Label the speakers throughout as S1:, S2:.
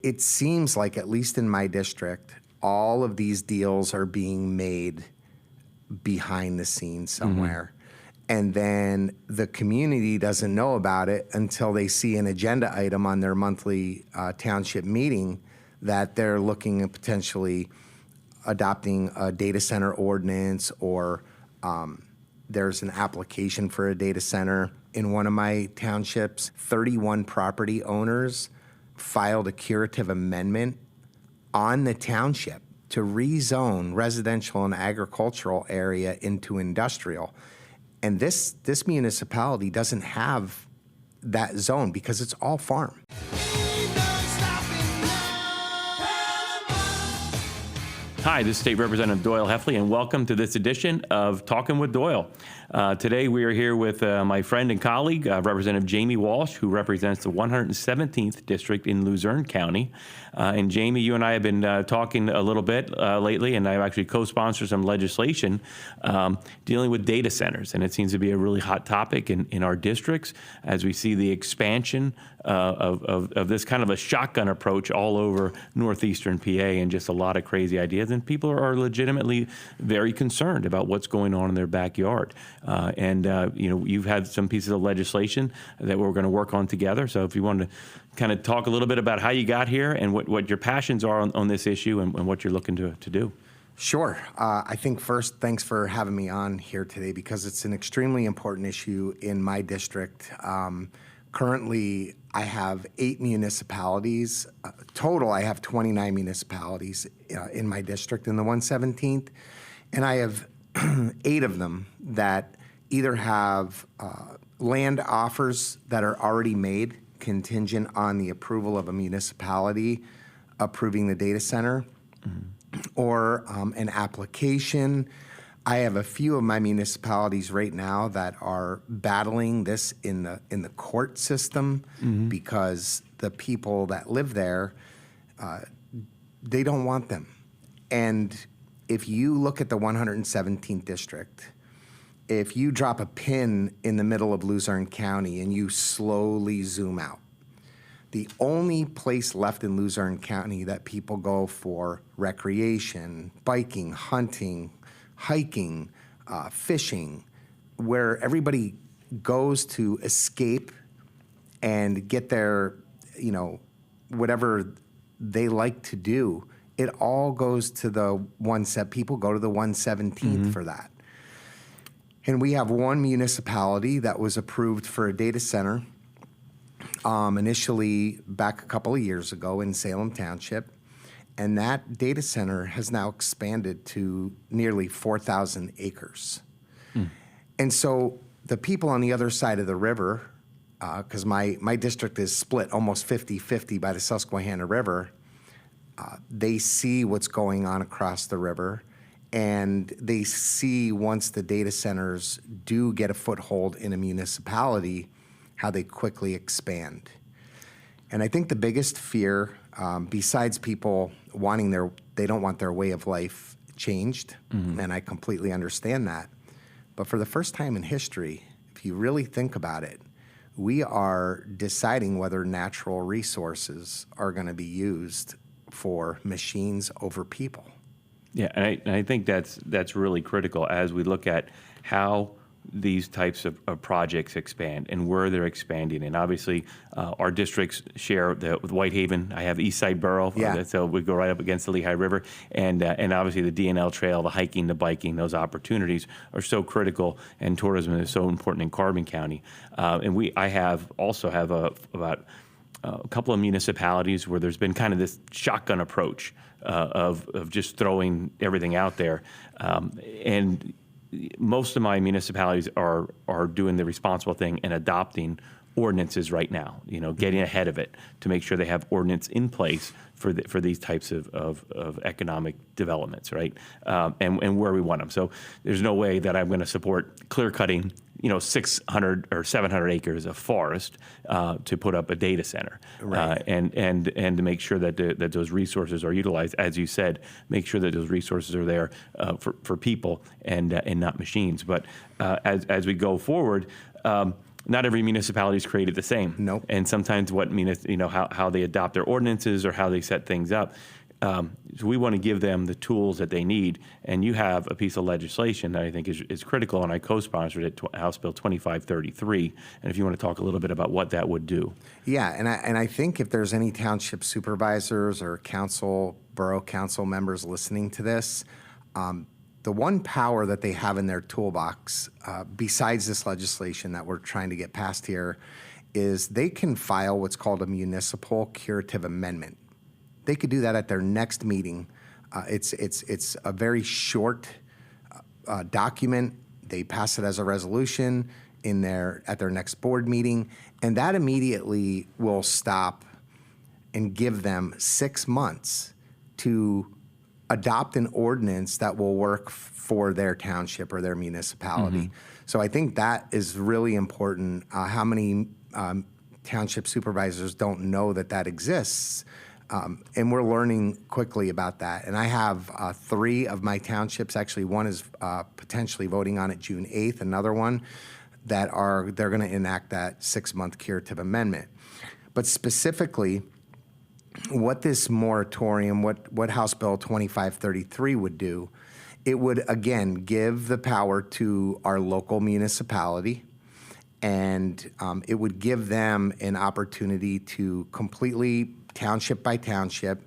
S1: It seems like, at least in my district, all of these deals are being made behind the scenes somewhere. And then the community doesn't know about it until they see an agenda item on their monthly township meeting that they're looking at potentially adopting a data center ordinance, or there's an application for a data center. In one of my townships, 31 property owners filed a curative amendment on the township to rezone residential and agricultural area into industrial. And this municipality doesn't have that zone because it's all farm.
S2: Hi, this is State Representative Doyle Heffley, and welcome to this edition of Talkin with Doyle. Today we are here with my friend and colleague, Representative Jamie Walsh, who represents the 117th District in Luzerne County. And Jamie, you and I have been talking a little bit lately, and I've actually co-sponsored some legislation dealing with data centers. And it seems to be a really hot topic in our districts as we see the expansion of this kind of a shotgun approach all over northeastern PA, and just a lot of crazy ideas. And people are legitimately very concerned about what's going on in their backyard. You've had some pieces of legislation that we're going to work on together. So if you want to kind of talk a little bit about how you got here and what your passions are on this issue and what you're looking to do.
S1: Sure. I think first, thanks for having me on here today because it's an extremely important issue in my district. Currently, I have 8 municipalities. Total, I have 29 municipalities in my district in the 117th. And I have 8 of them that either have land offers that are already made contingent on the approval of a municipality approving the data center, or an application. I have a few of my municipalities right now that are battling this in the court system because the people that live there, they don't want them. And if you look at the 117th district, if you drop a pin in the middle of Luzerne County and you slowly zoom out, the only place left in Luzerne County that people go for recreation, biking, hunting, hiking, fishing, where everybody goes to escape and get their, whatever they like to do, it all goes to the people go to the 117th for that. And we have one municipality that was approved for a data center initially back a couple of years ago in Salem Township. And that data center has now expanded to nearly 4,000 acres. And so the people on the other side of the river, because my district is split almost 50-50 by the Susquehanna River, they see what's going on across the river, and they see once the data centers do get a foothold in a municipality, how they quickly expand. And I think the biggest fear, besides people they don't want their way of life changed, and I completely understand that. But for the first time in history, if you really think about it, we are deciding whether natural resources are going to be used for machines over people.
S2: Yeah, and I think that's really critical as we look at how these types of projects expand and where they're expanding. And obviously, our districts share with Whitehaven. I have East Side Borough, so we go right up against the Lehigh River. And obviously the DNL Trail, the hiking, the biking, those opportunities are so critical, and tourism is so important in Carbon County. I also have about a couple of municipalities where there's been kind of this shotgun approach of just throwing everything out there. And most of my municipalities are doing the responsible thing and adopting ordinances right now, getting ahead of it to make sure they have ordinance in place for these types of economic developments, right? And where we want them. So there's no way that I'm going to support clear cutting 600 or 700 acres of forest to put up a data center,
S1: right.
S2: And to make sure that those resources are utilized, as you said, make sure that those resources are there for people and not machines. But as we go forward, not every municipality is created the same.
S1: Nope.
S2: And sometimes how they adopt their ordinances or how they set things up. So we want to give them the tools that they need. And you have a piece of legislation that I think is critical, and I co-sponsored it, House Bill 2533. And if you want to talk a little bit about what that would do.
S1: Yeah, and I think if there's any township supervisors or borough council members listening to this, the one power that they have in their toolbox, besides this legislation that we're trying to get passed here, is they can file what's called a municipal curative amendment. They could do that at their next meeting. It's a very short document. They pass it as a resolution at their next board meeting, and that immediately will stop and give them 6 months to adopt an ordinance that will work for their township or their municipality. So I think that is really important. How many township supervisors don't know that exists? And we're learning quickly about that. And I have 3 of my townships. Actually, one is potentially voting on it June 8th. Another one they're going to enact that 6-month curative amendment. But specifically, what this moratorium, what House Bill 2533 would do, it would again give the power to our local municipality. And it would give them an opportunity to completely, township by township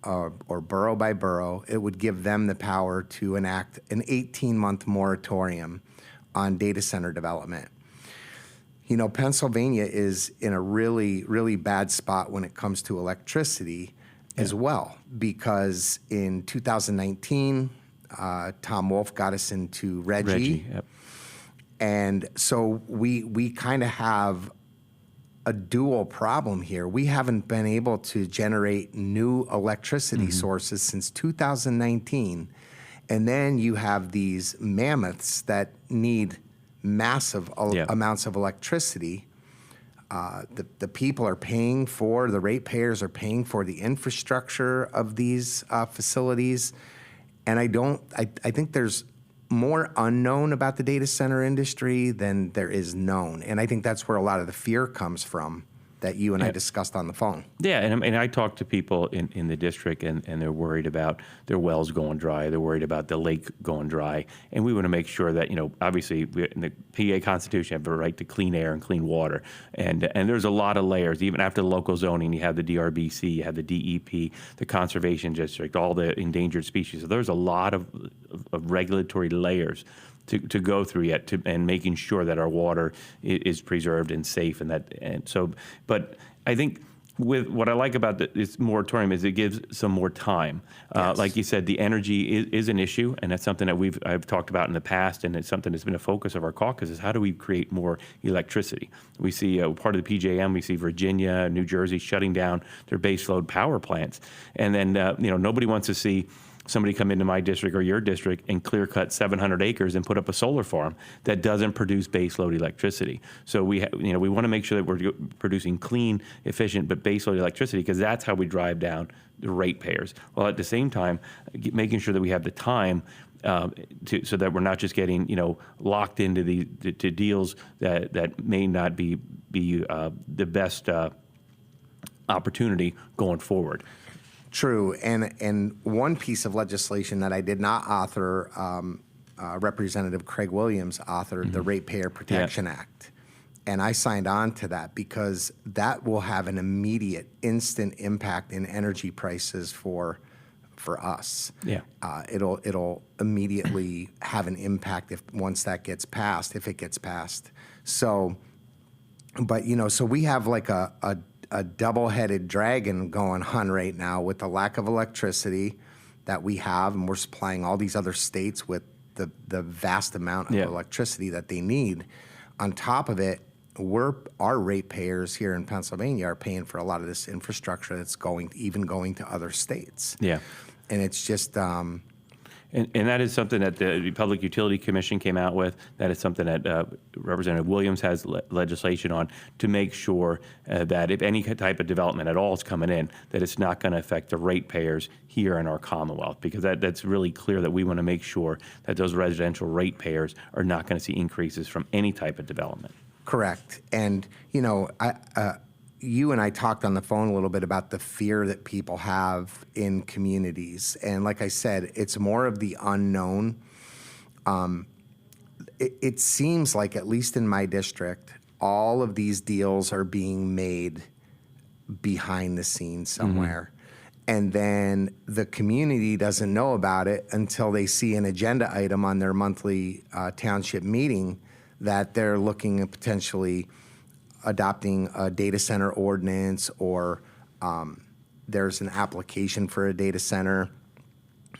S1: or borough by borough, it would give them the power to enact an 18-month moratorium on data center development. Pennsylvania is in a really, really bad spot when it comes to electricity as well, because in 2019, Tom Wolf got us into Reggie.
S2: Yep.
S1: And so we kind of have a dual problem here. We haven't been able to generate new electricity sources since 2019. And then you have these mammoths that need massive amounts of electricity. The people are paying for, the ratepayers are paying for the infrastructure of these facilities. And I think there's more unknown about the data center industry than there is known. And I think that's where a lot of the fear comes from that you and I discussed on the phone.
S2: Yeah, and I talk to people in the district, and they're worried about their wells going dry. They're worried about the lake going dry. And we want to make sure that, obviously, in the PA Constitution, have the right to clean air and clean water. And there's a lot of layers. Even after the local zoning, you have the DRBC, you have the DEP, the Conservation District, all the endangered species. So there's a lot of regulatory layers to go through yet, and making sure that our water is preserved and safe, but I think with what I like about this moratorium is it gives some more time.
S1: Yes.
S2: Like you said, the energy is an issue, and that's something that I've talked about in the past, and it's something that's been a focus of our caucus is how do we create more electricity? We see part of the PJM, we see Virginia, New Jersey shutting down their baseload power plants, and then nobody wants to see somebody come into my district or your district and clear cut 700 acres and put up a solar farm that doesn't produce baseload electricity. So we want to make sure that we're producing clean, efficient, but baseload electricity, because that's how we drive down the ratepayers. While at the same time, making sure that we have the time so that we're not just getting locked into to deals that may not be the best opportunity going forward.
S1: True, and one piece of legislation that I did not author, Representative Craig Williams authored, the Ratepayer Protection Act. And I signed on to that because that will have an immediate, instant impact in energy prices for us. Yeah, it'll immediately have an impact once that gets passed, if it gets passed. So, but so we have like a double-headed dragon going on right now with the lack of electricity that we have, and we're supplying all these other states with the vast amount of electricity that they need. On top of it, our ratepayers here in Pennsylvania are paying for a lot of this infrastructure that's going to other states. Yeah, and it's just.
S2: And that is something that the Public Utility Commission came out with. That is something that Representative Williams has legislation on to make sure that if any type of development at all is coming in, that it's not going to affect the ratepayers here in our Commonwealth, because that's really clear that we want to make sure that those residential ratepayers are not going to see increases from any type of development.
S1: Correct. And, you and I talked on the phone a little bit about the fear that people have in communities. And like I said, it's more of the unknown. It seems like, at least in my district, all of these deals are being made behind the scenes somewhere. And then the community doesn't know about it until they see an agenda item on their monthly township meeting that they're looking at potentially adopting a data center ordinance, or there's an application for a data center.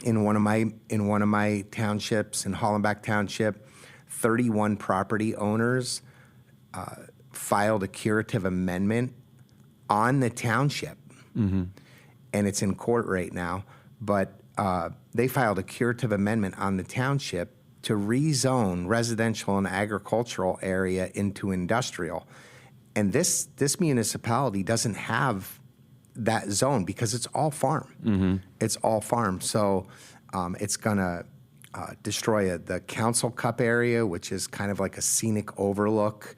S1: In one of my townships, in Hollenbach Township, 31 property owners filed a curative amendment on the township, and it's in court right now. But they filed a curative amendment on the township to rezone residential and agricultural area into industrial. And this municipality doesn't have that zone because it's all farm. It's all farm. So it's going to destroy the Council Cup area, which is kind of like a scenic overlook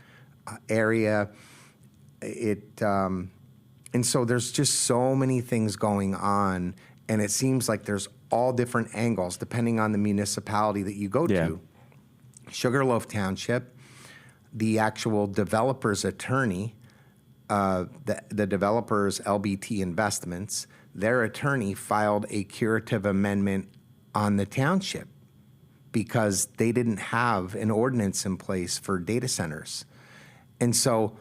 S1: area. And so there's just so many things going on, and it seems like there's all different angles depending on the municipality that you go to. Sugarloaf Township, the actual developer's attorney, the developer's LBT Investments, their attorney filed a curative amendment on the township because they didn't have an ordinance in place for data centers. And so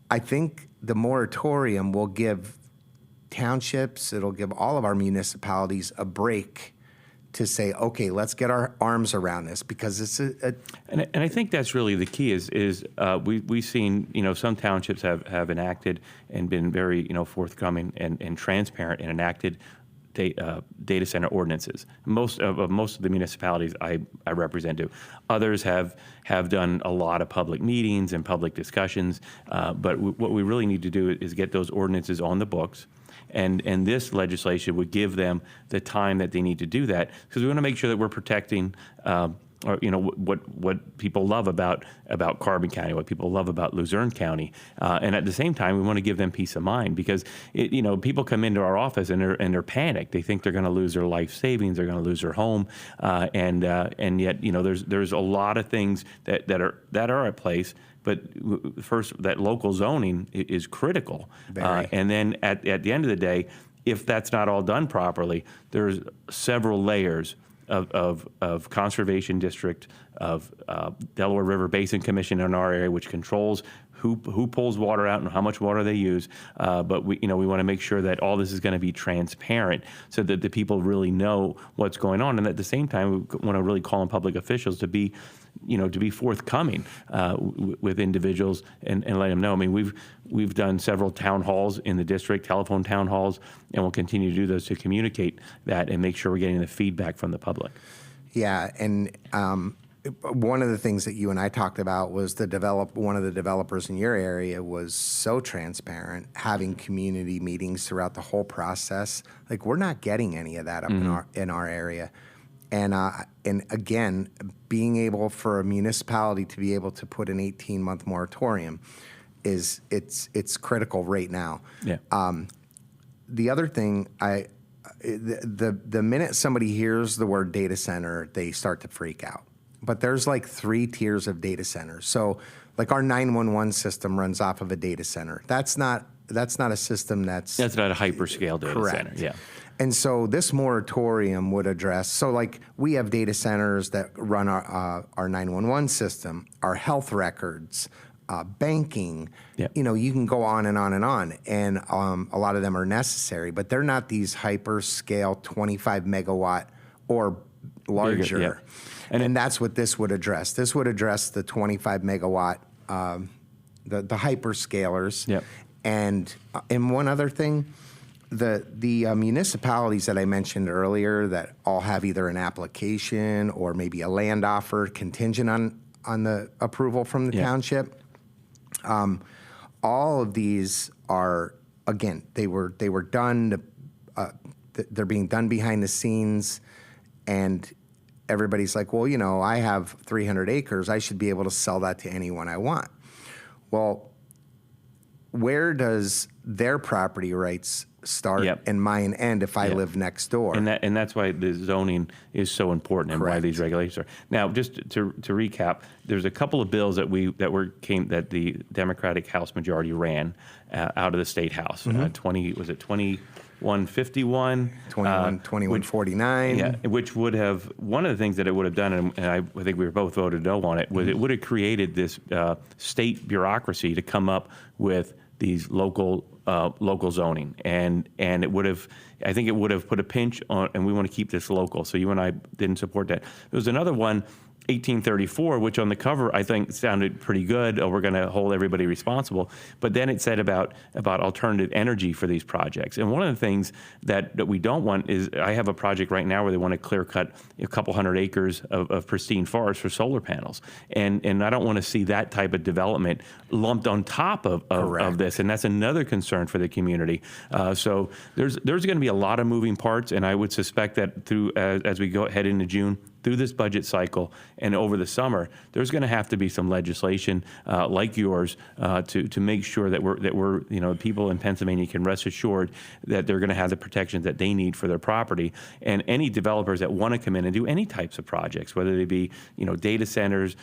S1: I think the moratorium will give townships, it'll give all of our municipalities a break to say, okay, let's get our arms around this, because it's
S2: and I think that's really the key. We've seen some townships have enacted and been very forthcoming and transparent and enacted data center ordinances. Most of the municipalities I represent do. Others have done a lot of public meetings and public discussions. But what we really need to do is get those ordinances on the books. And this legislation would give them the time that they need to do that, because we want to make sure that we're protecting what people love about Carbon County, what people love about Luzerne County, and at the same time we want to give them peace of mind, because people come into our office and they're panicked. They think they're going to lose their life savings, they're going to lose their home, and yet there's a lot of things that are at place. But first, that local zoning is critical. And then at the end of the day, if that's not all done properly, there's several layers of conservation district, of Delaware River Basin Commission in our area, which controls who pulls water out and how much water they use. But we want to make sure that all this is going to be transparent, so that the people really know what's going on. And at the same time, we want to really call on public officials to be forthcoming with individuals and let them know. I mean, we've done several town halls in the district, telephone town halls, and we'll continue to do those to communicate that and make sure we're getting the feedback from the public.
S1: Yeah, and one of the things that you and I talked about was one of the developers in your area was so transparent, having community meetings throughout the whole process. Like, we're not getting any of that up in our area. And again, being able for a municipality to be able to put an 18-month moratorium it's critical right now.
S2: Yeah.
S1: The other thing, the minute somebody hears the word data center, they start to freak out. But there's like 3 tiers of data centers. So, like, our 911 system runs off of a data center. That's not a system that's
S2: not a hyperscale data
S1: correct.
S2: center. Yeah.
S1: And so this moratorium would address, so like we have data centers that run our 911 system, our health records, banking,
S2: Yep.
S1: You can go on and on and on. And a lot of them are necessary, but they're not these hyperscale 25 megawatt or larger.
S2: Bigger, yeah.
S1: And that's what this would address. This would address the 25 megawatt, the hyperscalers.
S2: Yep.
S1: And one other thing, the municipalities that I mentioned earlier that all have either an application or maybe a land offer contingent on the approval from the township, all of these are, again, they were done. They're being done behind the scenes, and everybody's like, well, I have 300 acres. I should be able to sell that to anyone I want. Well, where does their property rights start
S2: Yep.
S1: and mine end if I
S2: Yep.
S1: live next door?
S2: And that's why the zoning is so important and why
S1: Correct.
S2: these regulations are. Now, just to recap, there's a couple of bills that the Democratic House majority ran out of the state house. 2151?
S1: 2149.
S2: Yeah, which would have, one of the things that it would have done, and I think we were both voted no on it, was it would have created this state bureaucracy to come up with these local zoning, and it would have, I think it would have put a pinch on, and we want to keep this local. So you and I didn't support that. There was another one, 1834, which on the cover I think sounded pretty good. Oh, we're going to hold everybody responsible. But then it said about alternative energy for these projects. And one of the things that we don't want is, I have a project right now where they want to clear cut a couple hundred acres of pristine forest for solar panels. And I don't want to see that type of development lumped on top of this. And that's another concern for the community. So there's going to be a lot of moving parts, and I would suspect that through as we head into June, through this budget cycle and over the summer, there's going to have to be some legislation like yours to make sure that we're people in Pennsylvania can rest assured that they're going to have the protections that they need for their property. And any developers that want to come in and do any types of projects, whether they be data centers,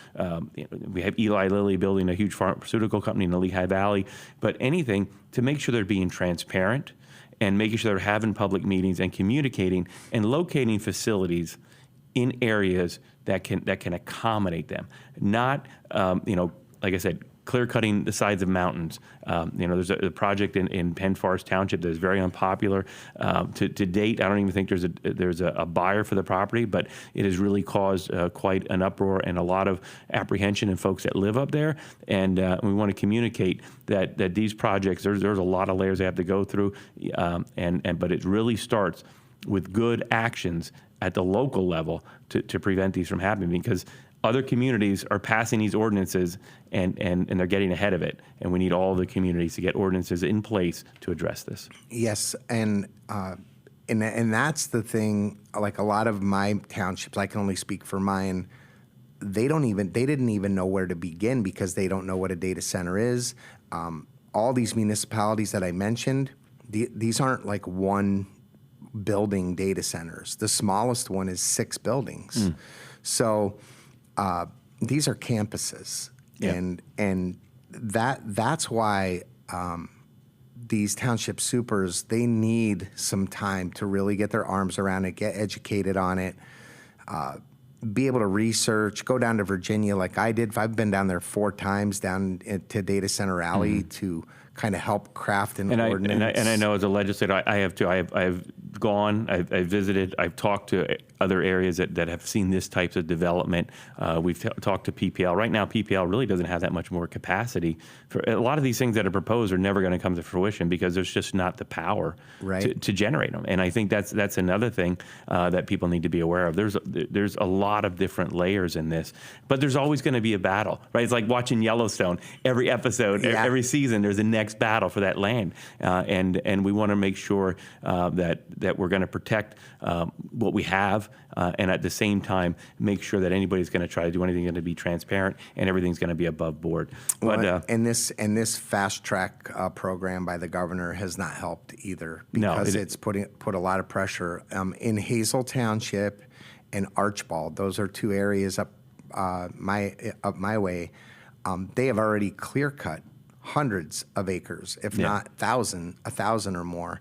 S2: we have Eli Lilly building a huge pharmaceutical company in the Lehigh Valley, but anything to make sure they're being transparent and making sure they're having public meetings and communicating and locating facilities in areas that can accommodate them, not like I said, clear cutting the sides of mountains. There's a project in Penn Forest Township that is very unpopular to date. I don't even think there's a buyer for the property, but it has really caused quite an uproar and a lot of apprehension in folks that live up there. And we want to communicate that these projects, there's a lot of layers they have to go through, but it really starts with good actions at the local level to prevent these from happening, because other communities are passing these ordinances and they're getting ahead of it. And we need all the communities to get ordinances in place to address this.
S1: Yes, and that's the thing. Like a lot of my townships, I can only speak for mine. They didn't even know where to begin because they don't know what a data center is. All these municipalities that I mentioned, these aren't like one building data centers. The smallest one is 6 buildings. So these are campuses.
S2: Yeah.
S1: And that's why these township supers, they need some time to really get their arms around it, get educated on it, be able to research, go down to Virginia like I did. I've been down there 4 times down to Data Center Alley to kind of help craft an ordinance.
S2: And I know as a legislator, I have too. I've gone, I've visited, I've talked to other areas that have seen this types of development. We've talked to PPL. Right now, PPL really doesn't have that much more capacity. For a lot of these things that are proposed are never going to come to fruition because there's just not the power to generate them. And I think that's another thing that people need to be aware of. There's a lot of different layers in this, but there's always going to be a battle, right? It's like watching Yellowstone. Every episode, every season, there's a next battle for that land, and we want to make sure that we're going to protect what we have, and at the same time make sure that anybody's going to try to do anything going to be transparent and everything's going to be above board. But
S1: and this fast track program by the governor has not helped either because it's put a lot of pressure in Hazel Township and Archbald. Those are 2 areas up my way. They have already clear cut hundreds of acres, if not 1,000 or more,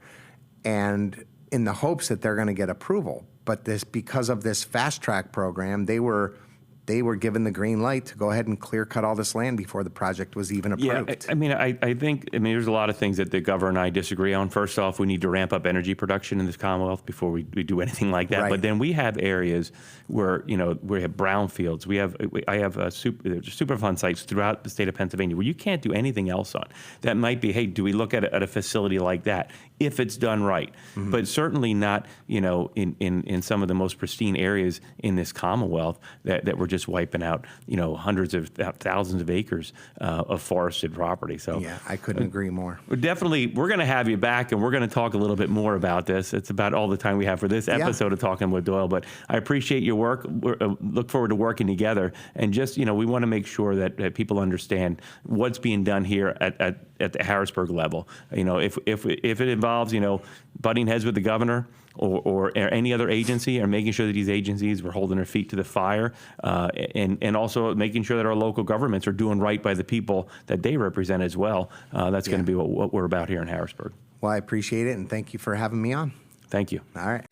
S1: and in the hopes that they're going to get approval. But because of this fast track program, they were given the green light to go ahead and clear cut all this land before the project was even approved.
S2: Yeah, I think there's a lot of things that the governor and I disagree on. First off, we need to ramp up energy production in this Commonwealth before we do anything like that.
S1: Right.
S2: But then we have areas where we have brownfields. I have Superfund sites throughout the state of Pennsylvania where you can't do anything else on. That might be, hey, do we look at a facility like that? if it's done right, but certainly not, in some of the most pristine areas in this Commonwealth that we're just wiping out, hundreds of thousands of acres of forested property. So
S1: Yeah, I couldn't agree more.
S2: we're going to have you back, and we're going to talk a little bit more about this. It's about all the time we have for this episode of Talking with Doyle, but I appreciate your work. Look forward to working together, and just, we want to make sure that people understand what's being done here at the Harrisburg level. If it involves, butting heads with the governor or any other agency, or making sure that these agencies were holding their feet to the fire, and also making sure that our local governments are doing right by the people that they represent as well. That's going to be what we're about here in Harrisburg.
S1: Well, I appreciate it, and thank you for having me on.
S2: Thank you.
S1: All right.